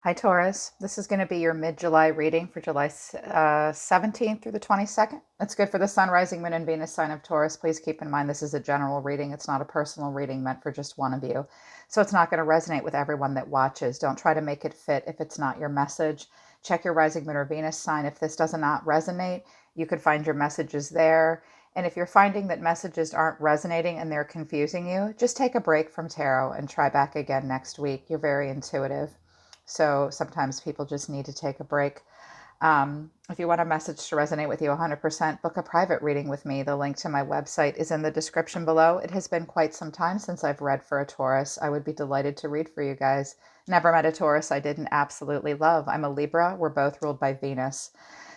Hi, Taurus. This is going to be your mid-July reading for July 17th through the 22nd. It's good for the Sun, Rising, Moon, and Venus sign of Taurus. Please keep in mind this is a general reading. It's not a personal reading meant for just one of you. So it's not going to resonate with everyone that watches. Don't try to make it fit if it's not your message. Check your Rising, Moon, or Venus sign. If this does not resonate, you could find your messages there. And if you're finding that messages aren't resonating and they're confusing you, just take a break from tarot and try back again next week. You're very intuitive. So sometimes people just need to take a break. If you want a message to resonate with you 100%, book a private reading with me. The link to my website is in the description below. It has been quite some time since I've read for a Taurus. I would be delighted to read for you guys. Never met a Taurus I didn't absolutely love. I'm a Libra. We're both ruled by Venus.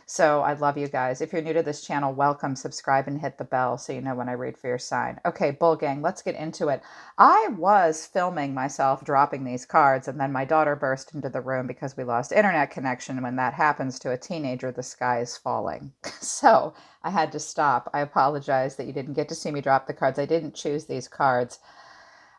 So I love you guys. If you're new to this channel, welcome, subscribe, and hit the bell so you know when I read for your sign. Okay, Bull Gang, let's get into it. I was filming myself dropping these cards, and then my daughter burst into the room because we lost internet connection. When that happens to a teenager, the sky is falling. So I had to stop. I apologize that you didn't get to see me drop the cards. I didn't choose these cards.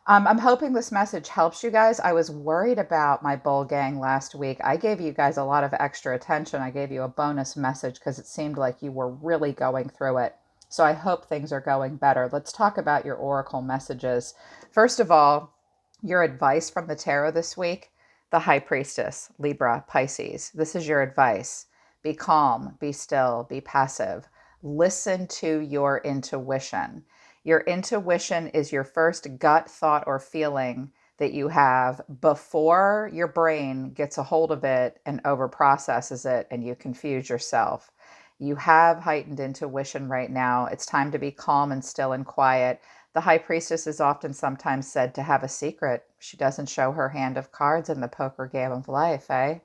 I'm hoping this message helps you guys. I was worried about my Bull Gang last week. I gave you guys a lot of extra attention. I gave you a bonus message because it seemed like you were really going through it. So I hope things are going better. Let's talk about your oracle messages. First of all, your advice from the tarot this week: the High Priestess, Libra, Pisces. This is your advice. Be calm, be still, be passive. Listen to your intuition. Your intuition is your first gut thought or feeling that you have before your brain gets a hold of it and overprocesses it and you confuse yourself. You have heightened intuition right now. It's time to be calm and still and quiet. The High Priestess is often sometimes said to have a secret. She doesn't show her hand of cards in the poker game of life, eh?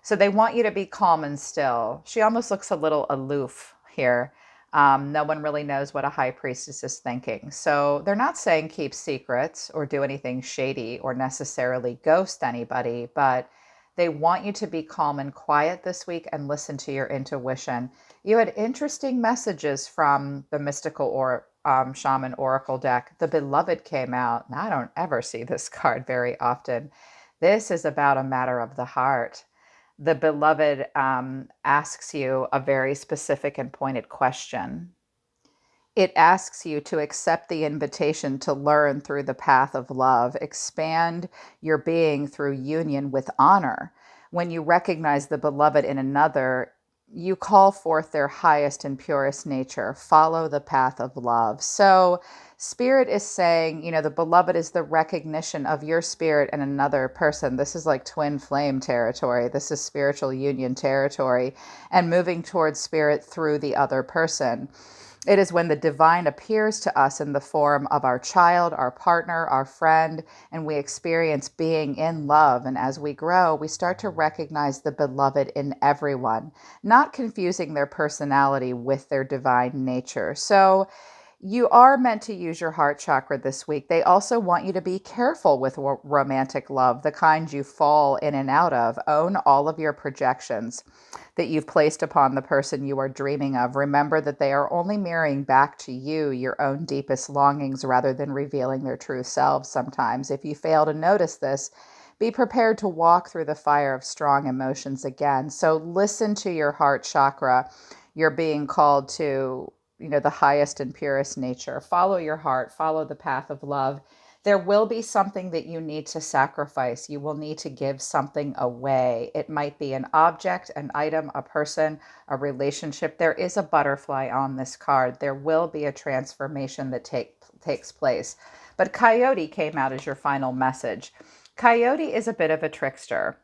So they want you to be calm and still. She almost looks a little aloof here. No one really knows what a high priestess is thinking. So they're not saying keep secrets or do anything shady or necessarily ghost anybody, but they want you to be calm and quiet this week and listen to your intuition. You had interesting messages from the mystical or shaman oracle deck. The Beloved came out, and I don't ever see this card very often. This is about a matter of the heart. The Beloved asks you a very specific and pointed question. It asks you to accept the invitation to learn through the path of love, expand your being through union with honor. When you recognize the beloved in another, you call forth their highest and purest nature. Follow the path of love. So, Spirit is saying, the beloved is the recognition of your spirit and another person. This is like twin flame territory. This is spiritual union territory, and moving towards spirit through the other person. It is when the divine appears to us in the form of our child, our partner, our friend, and we experience being in love. And as we grow, we start to recognize the beloved in everyone, not confusing their personality with their divine nature. So you are meant to use your heart chakra this week. They also want you to be careful with romantic love, the kind you fall in and out of. Own all of your projections that you've placed upon the person you are dreaming of. Remember that they are only mirroring back to you your own deepest longings rather than revealing their true selves sometimes. If you fail to notice this, be prepared to walk through the fire of strong emotions again. So listen to your heart chakra. You're being called to, the highest and purest nature. Follow your heart, follow the path of love. There will be something that you need to sacrifice. You will need to give something away. It might be an object, an item, a person, a relationship. There is a butterfly on this card. There will be a transformation that takes place. But Coyote came out as your final message. Coyote is a bit of a trickster.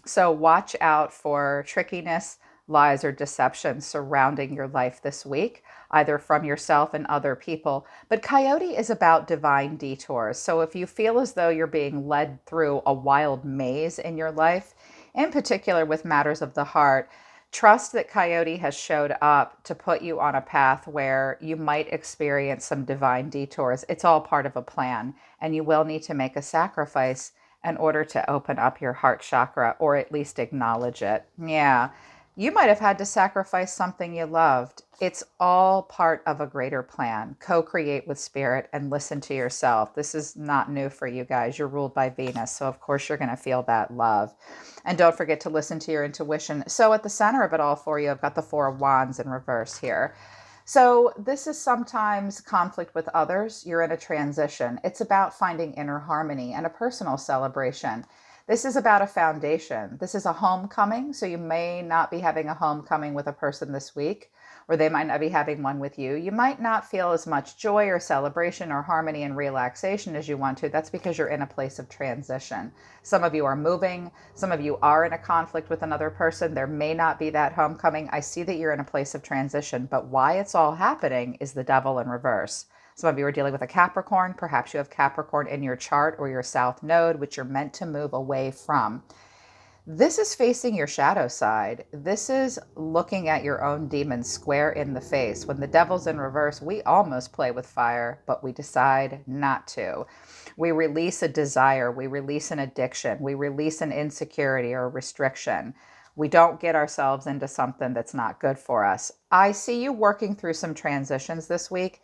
So watch out for trickiness, lies, or deception surrounding your life this week, either from yourself and other people. But Coyote is about divine detours. So if you feel as though you're being led through a wild maze in your life, in particular with matters of the heart, trust that Coyote has showed up to put you on a path where you might experience some divine detours. It's all part of a plan, and you will need to make a sacrifice in order to open up your heart chakra, or at least acknowledge it. Yeah. You might have had to sacrifice something you loved. It's all part of a greater plan. Co create with spirit and listen to yourself. This is not new for you guys. You're ruled by Venus. So, of course, you're going to feel that love. And don't forget to listen to your intuition. So, at the center of it all for you, I've got the Four of Wands in reverse here. So, this is sometimes conflict with others. You're in a transition. It's about finding inner harmony and a personal celebration. This is about a foundation. This is a homecoming. So, you may not be having a homecoming with a person this week, or they might not be having one with you. You might not feel as much joy or celebration or harmony and relaxation as you want to. That's because you're in a place of transition. Some of you are moving. Some of you are in a conflict with another person. There may not be that homecoming. I see that you're in a place of transition, but why it's all happening is the devil in reverse. Some of you are dealing with a Capricorn. Perhaps you have Capricorn in your chart or your south node, which you're meant to move away from. This is facing your shadow side. This is looking at your own demons square in the face. When the devil's in reverse, we almost play with fire, but we decide not to. We release a desire. We release an addiction. We release an insecurity or a restriction. We don't get ourselves into something that's not good for us. I see you working through some transitions this week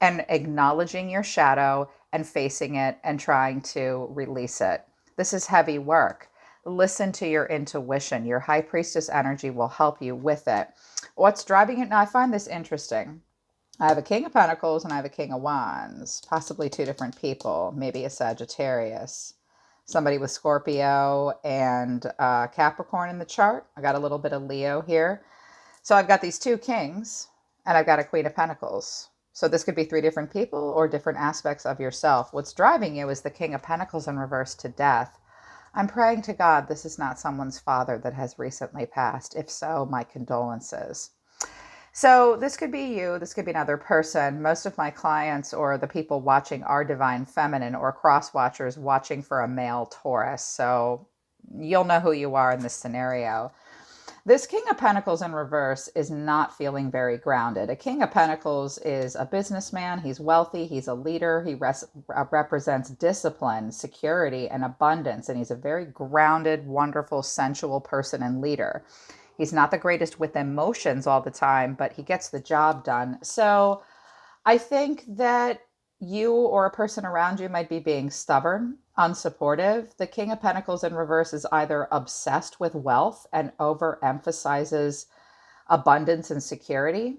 and acknowledging your shadow and facing it and trying to release it. This is heavy work. Listen to your intuition. Your high priestess energy will help you with it. What's driving it? Now, I find this interesting. I have a King of Pentacles and I have a King of Wands, possibly two different people, maybe a Sagittarius, somebody with Scorpio and Capricorn in the chart. I got a little bit of Leo here. So I've got these two kings and I've got a Queen of Pentacles. So this could be three different people or different aspects of yourself. What's driving you is the King of Pentacles in reverse to death. I'm praying to God this is not someone's father that has recently passed. If so, my condolences. So this could be you. This could be another person. Most of my clients or the people watching are divine feminine or cross watchers watching for a male Taurus. So you'll know who you are in this scenario. This King of Pentacles in reverse is not feeling very grounded. A King of Pentacles is a businessman. He's wealthy. He's a leader. He represents discipline, security, and abundance. And he's a very grounded, wonderful, sensual person and leader. He's not the greatest with emotions all the time, but he gets the job done. So I think that you or a person around you might be being stubborn, unsupportive. The King of Pentacles in reverse is either obsessed with wealth and overemphasizes abundance and security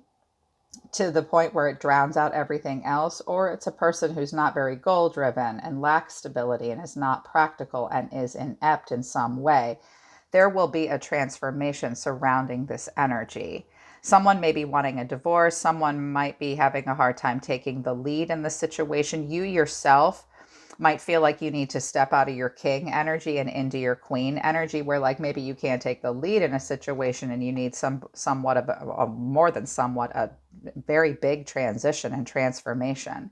to the point where it drowns out everything else, or it's a person who's not very goal driven and lacks stability and is not practical and is inept in some way. There will be a transformation surrounding this energy. Someone may be wanting a divorce. Someone might be having a hard time taking the lead in the situation. You yourself might feel like you need to step out of your king energy and into your queen energy, where like maybe you can't take the lead in a situation and you need somewhat of a more than somewhat a very big transition and transformation.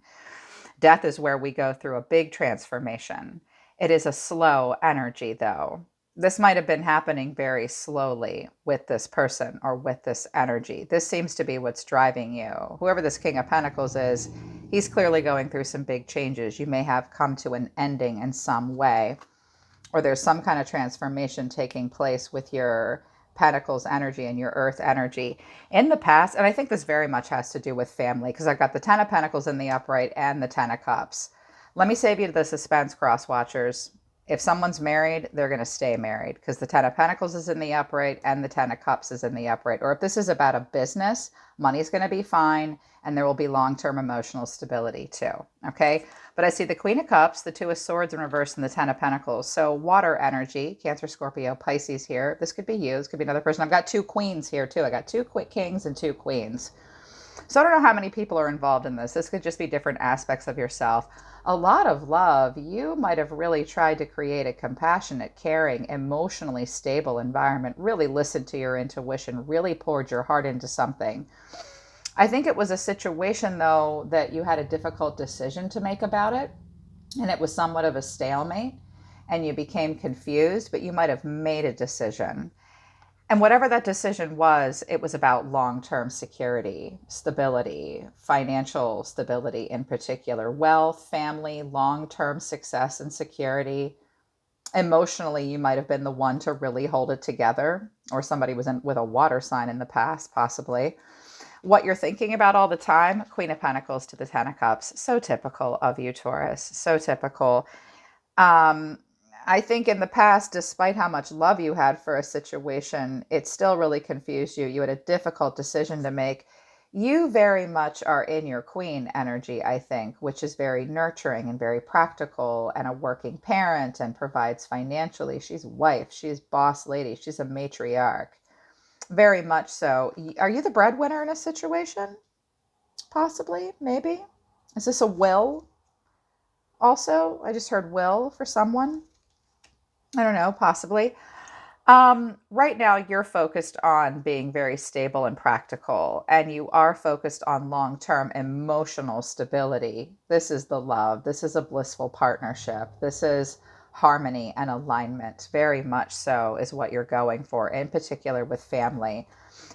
Death is where we go through a big transformation. It is a slow energy though. This might have been happening very slowly with this person or with this energy. This seems to be what's driving you. Whoever this King of Pentacles is, he's clearly going through some big changes. You may have come to an ending in some way, or there's some kind of transformation taking place with your Pentacles energy and your Earth energy. In the past, and I think this very much has to do with family, because I've got the Ten of Pentacles in the upright and the Ten of Cups. Let me save you the suspense, cross watchers. If someone's married, they're going to stay married because the Ten of Pentacles is in the upright and the Ten of Cups is in the upright. Or if this is about a business, money's going to be fine and there will be long-term emotional stability too. Okay. But I see the Queen of Cups, the Two of Swords in reverse, and the Ten of Pentacles. So water energy, Cancer, Scorpio, Pisces here. This could be you. This could be another person. I've got two queens here too. I got two kings and two queens. So I don't know how many people are involved in this. This could just be different aspects of yourself. A lot of love. You might have really tried to create a compassionate, caring, emotionally stable environment, really listened to your intuition, really poured your heart into something. I think it was a situation, though, that you had a difficult decision to make about it, and it was somewhat of a stalemate, and you became confused, but you might have made a decision. And whatever that decision was, it was about long-term security, stability, financial stability in particular, wealth, family, long-term success and security. Emotionally, you might have been the one to really hold it together, or somebody was in with a water sign in the past, possibly. What you're thinking about all the time, Queen of Pentacles to the Ten of Cups. So typical of you, Taurus. So typical. Um, I think in the past, despite how much love you had for a situation, it still really confused you. You had a difficult decision to make. You very much are in your queen energy, I think, which is very nurturing and very practical and a working parent and provides financially. She's wife, she's boss lady, she's a matriarch. Very much so. Are you the breadwinner in a situation? Possibly, maybe. Is this a will also? I just heard will for someone. I don't know, possibly. Right now, you're focused on being very stable and practical, and you are focused on long term emotional stability. This is the love. This is a blissful partnership. This is harmony and alignment. Very much so is what you're going for, in particular with family.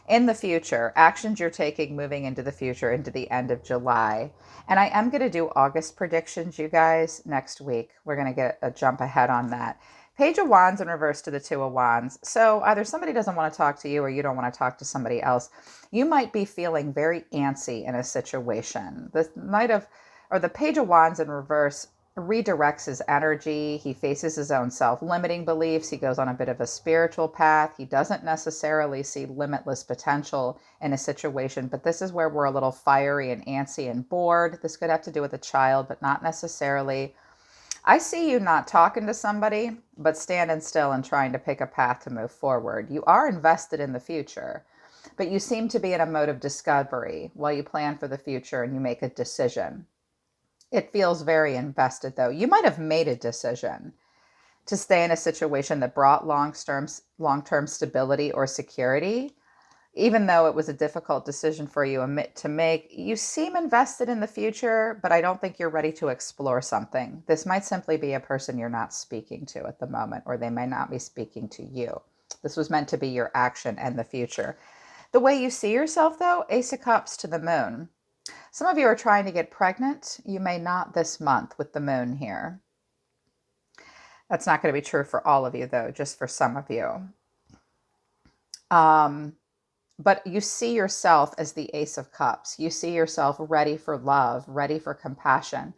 In the future, actions you're taking moving into the future, into the end of July. And I am going to do August predictions, you guys, next week. We're going to get a jump ahead on that. Page of Wands in reverse to the Two of Wands. So either somebody doesn't want to talk to you or you don't want to talk to somebody else. You might be feeling very antsy in a situation. The Knight of, or the Page of Wands in reverse redirects his energy. He faces his own self-limiting beliefs. He goes on a bit of a spiritual path. He doesn't necessarily see limitless potential in a situation, but this is where we're a little fiery and antsy and bored. This could have to do with a child, but not necessarily. I see you not talking to somebody, but standing still and trying to pick a path to move forward. You are invested in the future, but you seem to be in a mode of discovery while you plan for the future and you make a decision. It feels very invested, though. You might have made a decision to stay in a situation that brought long-term stability or security, even though it was a difficult decision for you to make. You seem invested in the future, but I don't think you're ready to explore something. This might simply be a person you're not speaking to at the moment, or they may not be speaking to you. This was meant to be your action and the future. The way you see yourself, though, Ace of Cups to the Moon. Some of you are trying to get pregnant. You may not this month with the moon here. That's not going to be true for all of you, though, just for some of you. But you see yourself as the Ace of Cups. You see yourself ready for love, ready for compassion,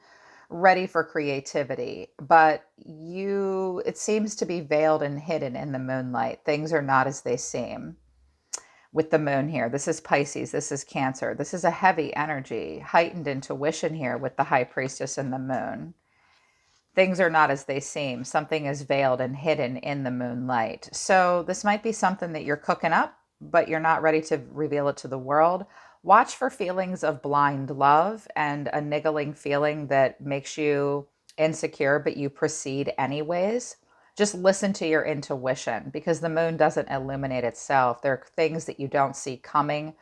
ready for creativity. But it seems to be veiled and hidden in the moonlight. Things are not as they seem with the moon here. This is Pisces. This is Cancer. This is a heavy energy, heightened intuition here with the High Priestess and the moon. Things are not as they seem. Something is veiled and hidden in the moonlight. So this might be something that you're cooking up, but you're not ready to reveal it to the world. Watch for feelings of blind love and a niggling feeling that makes you insecure, but you proceed anyways. Just listen to your intuition because the moon doesn't illuminate itself. There are things that you don't see coming.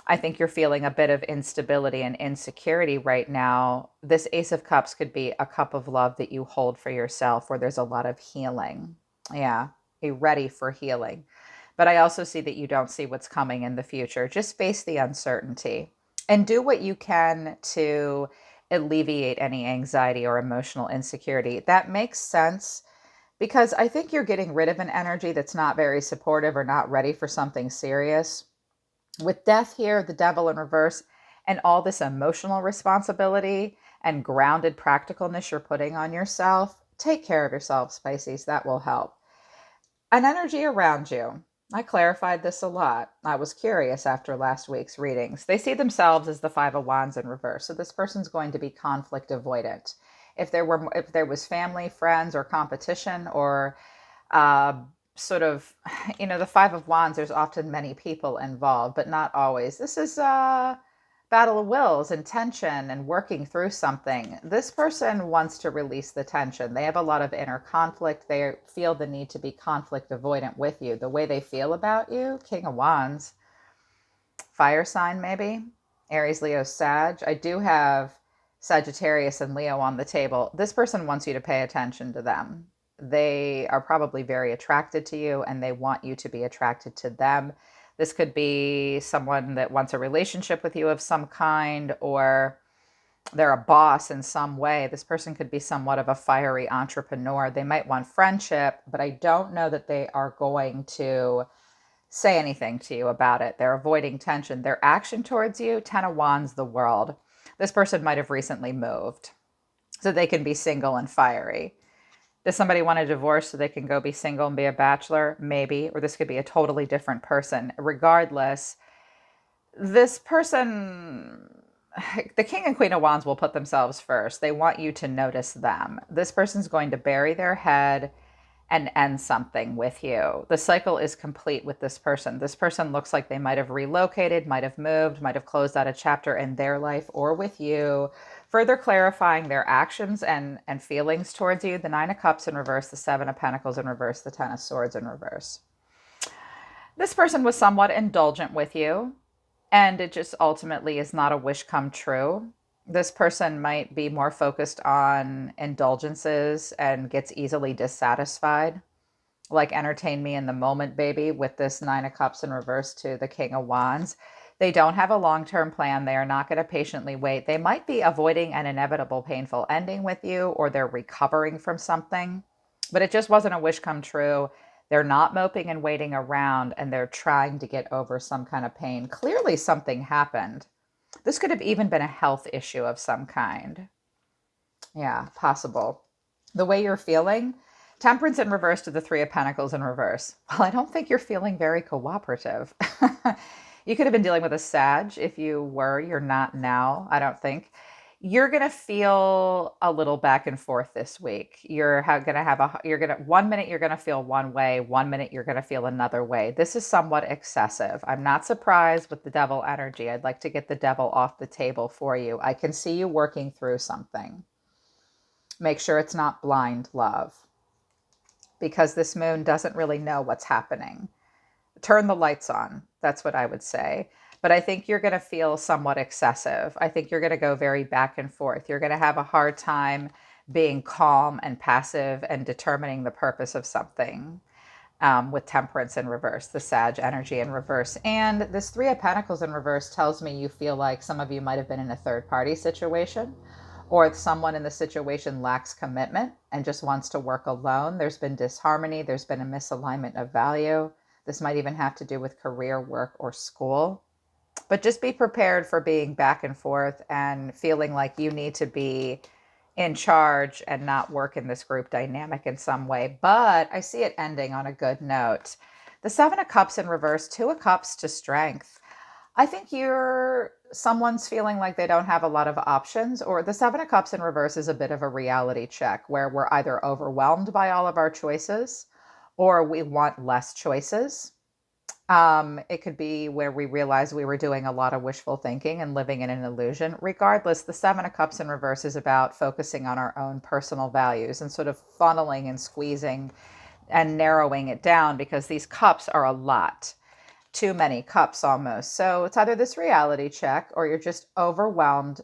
I think you're feeling a bit of instability and insecurity right now. This Ace of Cups could be a cup of love that you hold for yourself where there's a lot of healing. Yeah, be ready for healing. But I also see that you don't see what's coming in the future. Just face the uncertainty and do what you can to alleviate any anxiety or emotional insecurity. That makes sense because I think you're getting rid of an energy that's not very supportive or not ready for something serious. With death here, the devil in reverse, and all this emotional responsibility and grounded practicalness you're putting on yourself, take care of yourself, Pisces. That will help. An energy around you. I clarified this a lot. I was curious after last week's readings. They see themselves as the Five of Wands in reverse. So this person's going to be conflict avoidant. If there was family, friends, or competition, or uh, sort of, the Five of Wands, there's often many people involved, but not always. This is a battle of wills and tension and working through something. This person wants to release the tension. They have a lot of inner conflict. They feel the need to be conflict avoidant with you. The way they feel about you, King of Wands, fire sign maybe, Aries, Leo, Sag. I do have Sagittarius and Leo on the table. This person wants you to pay attention to them. They are probably very attracted to you and they want you to be attracted to them. This could be someone that wants a relationship with you of some kind, or They're a boss in some way. This person could be somewhat of a fiery entrepreneur. They might want friendship, but I don't know that they are going to say anything to you about it. They're avoiding tension. Their action towards you, Ten of Wands, the World. This person might have recently moved so they can be single and fiery. Does somebody want a divorce so they can go be single and be a bachelor? Maybe. Or this could be a totally different person. Regardless, this person, the King and Queen of Wands will put themselves first. They want you to notice them. This person's going to bury their head and end something with you. The cycle is complete with this person. This person looks like they might have relocated, might have moved, might have closed out a chapter in their life or with you, further clarifying their actions and feelings towards you. The Nine of Cups in reverse, the Seven of Pentacles in reverse, the Ten of Swords in reverse. This person was somewhat indulgent with you, and it just ultimately is not a wish come true. This person might be more focused on indulgences and gets easily dissatisfied. Like, entertain me in the moment, baby, with this Nine of Cups in reverse to the King of Wands. They don't have a long-term plan. They are not going to patiently wait. They might be avoiding an inevitable painful ending with you, or they're recovering from something, but it just wasn't a wish come true. They're not moping and waiting around, and they're trying to get over some kind of pain. Clearly something happened. This could have even been a health issue of some kind. Yeah, possible. The way you're feeling, Temperance in reverse to the Three of Pentacles in reverse. Well, I don't think you're feeling very cooperative. You could have been dealing with a Sag. If you were, you're not now, I don't think. You're going to feel a little back and forth this week. You're going to have one minute you're going to feel one way, one minute you're going to feel another way. This is somewhat excessive. I'm not surprised with the Devil energy. I'd like to get the Devil off the table for you. I can see you working through something. Make sure it's not blind love, because this moon doesn't really know what's happening. Turn the lights on. That's what I would say. But I think you're going to feel somewhat excessive. I think you're going to go very back and forth. You're going to have a hard time being calm and passive and determining the purpose of something, with Temperance in reverse, the Sag energy in reverse. And this Three of Pentacles in reverse tells me you feel like some of you might have been in a third-party situation, or someone in the situation lacks commitment and just wants to work alone. There's been disharmony. There's been a misalignment of value. This might even have to do with career, work, or school. But just be prepared for being back and forth and feeling like you need to be in charge and not work in this group dynamic in some way. But I see it ending on a good note. The Seven of Cups in reverse, Two of Cups to strength. I think someone's feeling like they don't have a lot of options, or the Seven of Cups in reverse is a bit of a reality check where we're either overwhelmed by all of our choices or we want less choices. It could be where we realize we were doing a lot of wishful thinking and living in an illusion. Regardless, the Seven of Cups in reverse is about focusing on our own personal values and sort of funneling and squeezing and narrowing it down, because these cups are a lot. Too many cups almost. So it's either this reality check or you're just overwhelmed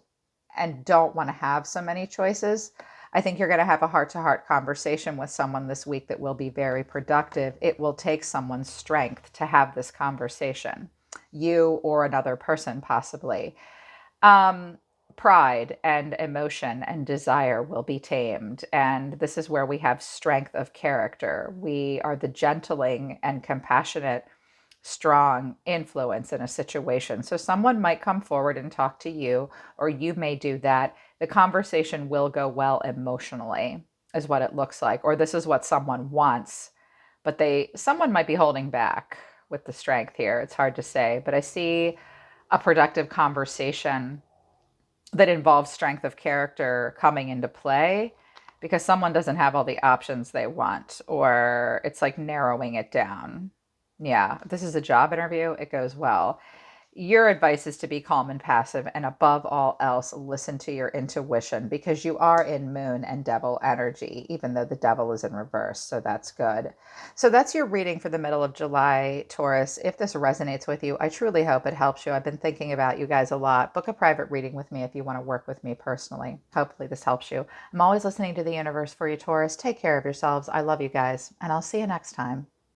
and don't want to have so many choices. I think you're going to have a heart-to-heart conversation with someone this week that will be very productive. It will take someone's strength to have this conversation, you or another person possibly. Pride and emotion and desire will be tamed. And this is where we have strength of character. We are the gentling and compassionate, strong influence in a situation. So someone might come forward and talk to you, or you may do that. The conversation will go well emotionally, is what it looks like. Or this is what someone wants, but someone might be holding back with the strength here. It's hard to say, but I see a productive conversation that involves strength of character coming into play, because someone doesn't have all the options they want, or it's like narrowing it down. Yeah, if this is a job interview, it goes well. Your advice is to be calm and passive, and above all else, listen to your intuition, because you are in moon and devil energy, even though the devil is in reverse. So that's good. So that's your reading for the middle of July, Taurus. If this resonates with you, I truly hope it helps you. I've been thinking about you guys a lot. Book a private reading with me if you want to work with me personally. Hopefully this helps you. I'm always listening to the universe for you, Taurus. Take care of yourselves. I love you guys, and I'll see you next time.